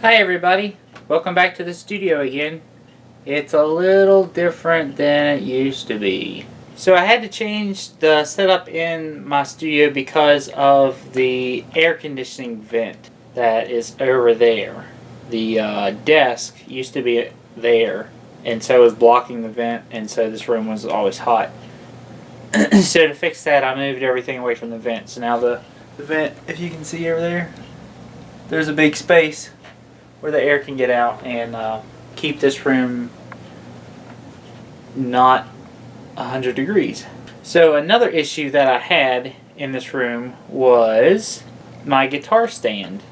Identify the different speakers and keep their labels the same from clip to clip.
Speaker 1: Hi everybody, welcome back to the studio again. It's a little different than it used to be. So I had to change the setup in my studio because of the air conditioning vent that is over there. The desk used to be there, and so it was blocking the vent, and so this room was always hot. So to fix that, I moved everything away from the vent. So now the vent, if you can see over there, there's a big space where the air can get out and keep this room not 100 degrees. So another issue that I had in this room was my guitar stand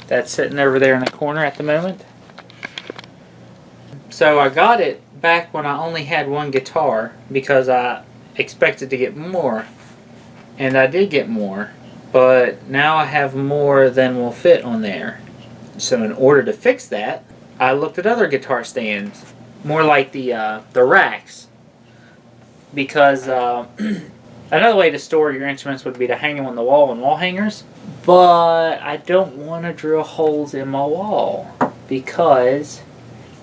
Speaker 1: that's sitting over there in the corner at the moment. So I got it back when I only had one guitar because I expected to get more, and I did get more, but now I have more than will fit on there. So in order to fix that, I looked at other guitar stands, more like the racks, because another way to store your instruments would be to hang them on the wall in wall hangers, but I don't want to drill holes in my wall because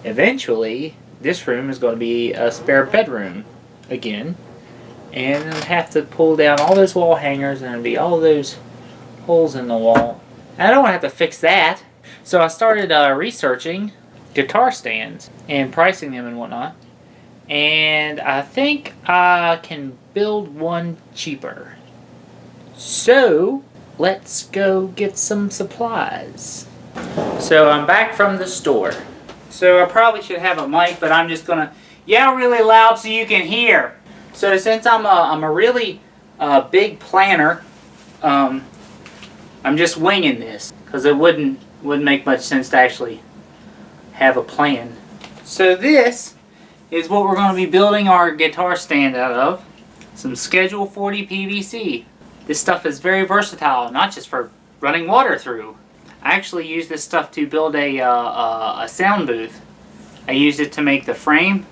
Speaker 1: eventually this room is going to be a spare bedroom again, and I'd have to pull down all those wall hangers and there'd be all those holes in the wall. I don't want to have to fix that. So I started researching guitar stands and pricing them and whatnot, and I think I can build one cheaper. So let's go get some supplies. So I'm back from the store. So I probably should have a mic, but I'm just gonna yell really loud so you can hear. So since I'm a really big planner, I'm just winging this because it wouldn't make much sense to actually have a plan. So this is what we're going to be building our guitar stand out of. Some Schedule 40 PVC. This stuff is very versatile, not just for running water through. I actually used this stuff to build a sound booth. I used it to make the frame,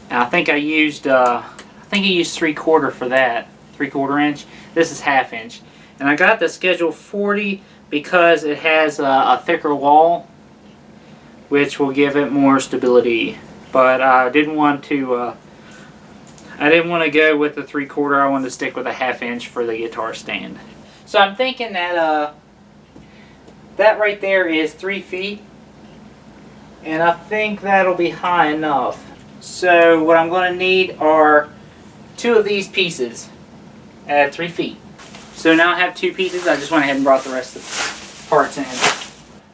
Speaker 1: and I think I used 3/4 for that, 3/4 inch. This is 1/2 inch, and I got the Schedule 40 because it has a thicker wall, which will give it more stability. But I didn't want to go with the 3/4. I wanted to stick with a 1/2 inch for the guitar stand. So I'm thinking that that right there is 3 feet, and I think that'll be high enough. So what I'm going to need are 2 of these pieces at 3 feet. So now I have 2 pieces. I just went ahead and brought the rest of the parts in.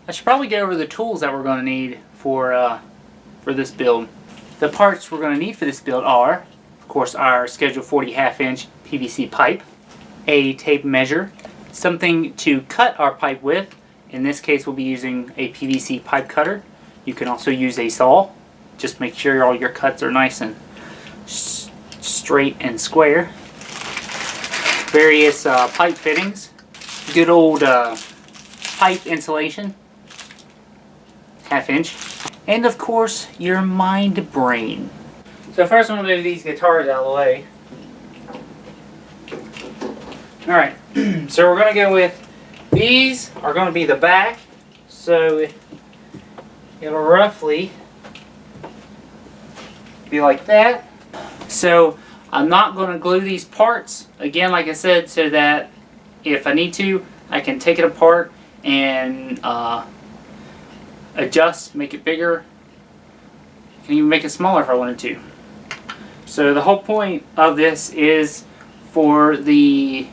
Speaker 1: I should probably go over the tools that we're going to need for this build. The parts we're going to need for this build are, of course, our Schedule 40 1/2 inch PVC pipe, a tape measure, something to cut our pipe with. In this case, we'll be using a PVC pipe cutter. You can also use a saw. Just make sure all your cuts are nice and straight and square. Various pipe fittings, good old pipe insulation, 1/2 inch, and of course your mind brain. So first I'm going to move these guitars out of the way. Alright, so we're going to go with, these are going to be the back, so it'll roughly be like that. So I'm not going to glue these parts, again like I said, so that if I need to, I can take it apart and adjust, make it bigger. I can even make it smaller if I wanted to. So the whole point of this is for the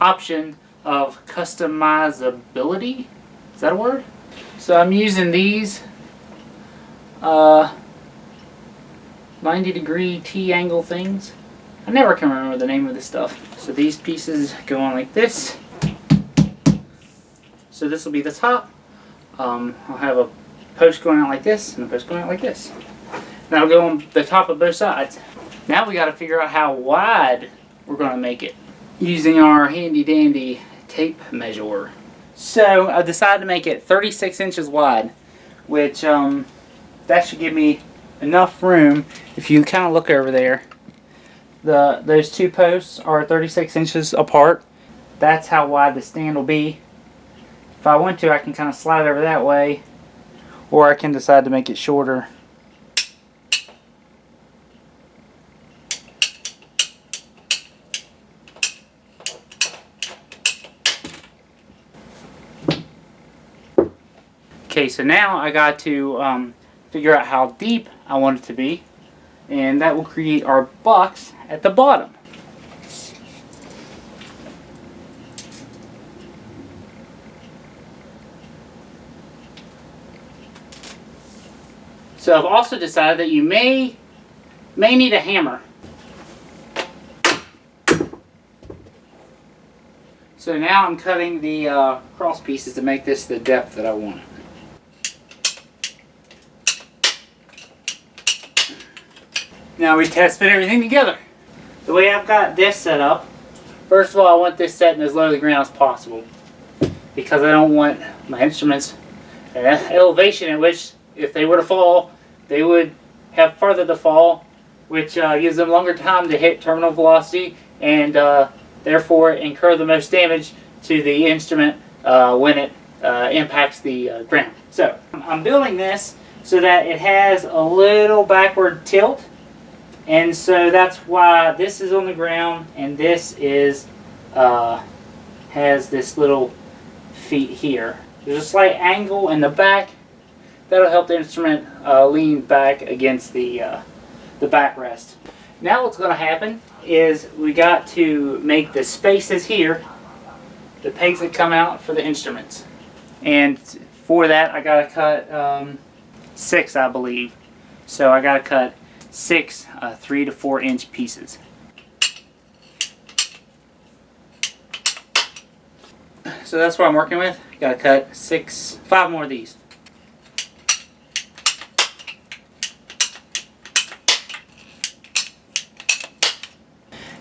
Speaker 1: option of customizability. Is that a word? So I'm using these 90-degree T-angle things. I never can remember the name of this stuff. So these pieces go on like this. So this will be the top. I'll have a post going out like this and a post going out like this. That'll go on the top of both sides. Now we got to figure out how wide we're going to make it using our handy dandy tape measure. So I decided to make it 36 inches wide, which that should give me enough room. If you kind of look over there, those 2 posts are 36 inches apart. That's how wide the stand will be. If I want to, I can kind of slide over that way or I can decide to make it shorter. Okay, so now I got to figure out how deep I want it to be, and that will create our box at the bottom. So I've also decided that you may need a hammer. So now I'm cutting the cross pieces to make this the depth that I want. Now we test fit everything together. The way I've got this set up, first of all I want this set as low to the ground as possible, because I don't want my instruments at an elevation in which if they were to fall, they would have further to fall, which gives them longer time to hit terminal velocity and therefore incur the most damage to the instrument when it impacts the ground. So I'm building this so that it has a little backward tilt. And so that's why this is on the ground and this is has this little feet here. There's a slight angle in the back that'll help the instrument lean back against the backrest. Now what's going to happen is we got to make the spaces here the pegs that come out for the instruments. And for that I got to cut 6, I believe. So I got to cut 6 3 to 4 inch pieces. So that's what I'm working with. Got to cut 5 more of these.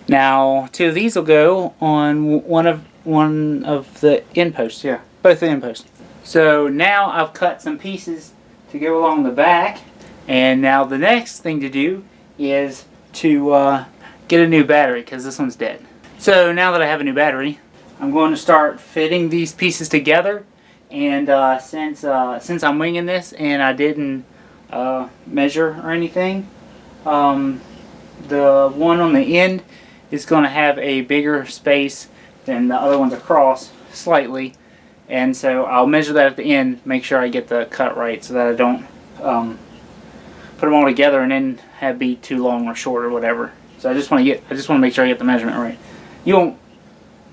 Speaker 1: Now 2 of these will go on one of the end posts. Yeah, both the end posts. So now I've cut some pieces to go along the back. And now the next thing to do is to get a new battery, because this one's dead. So now that I have a new battery, I'm going to start fitting these pieces together. And since I'm winging this and I didn't measure or anything, the one on the end is going to have a bigger space than the other ones across slightly. And so I'll measure that at the end, make sure I get the cut right so that I don't put them all together and then have be too long or short or whatever. So I just want to make sure I get the measurement right. You won't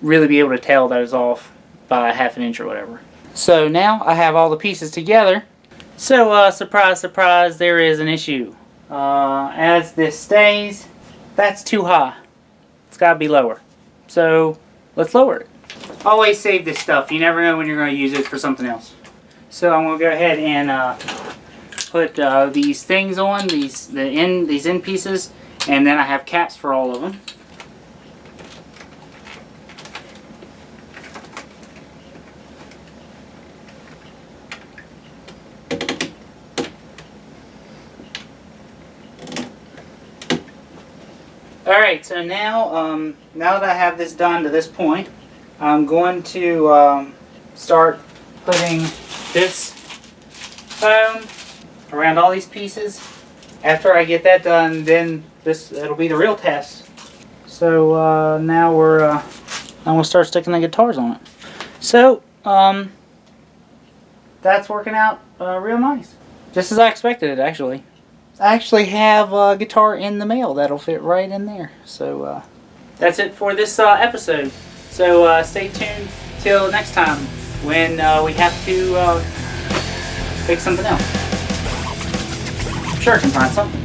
Speaker 1: really be able to tell that it's off by 1/2 inch or whatever. So now I have all the pieces together. So surprise, surprise, there is an issue. As this stays, that's too high. It's got to be lower. So let's lower it. Always save this stuff. You never know when you're going to use it for something else. So I'm going to go ahead and put these things on, these end pieces, and then I have caps for all of them. Alright, so now that I have this done to this point, I'm going to start putting this foam around all these pieces. After I get that done, then it'll be the real test. So now I'm gonna start sticking the guitars on it. So that's working out real nice, just as I expected it. Actually, I actually have a guitar in the mail that'll fit right in there. So that's it for this episode. So stay tuned till next time when we have to fix something else. I'm sure I can find something.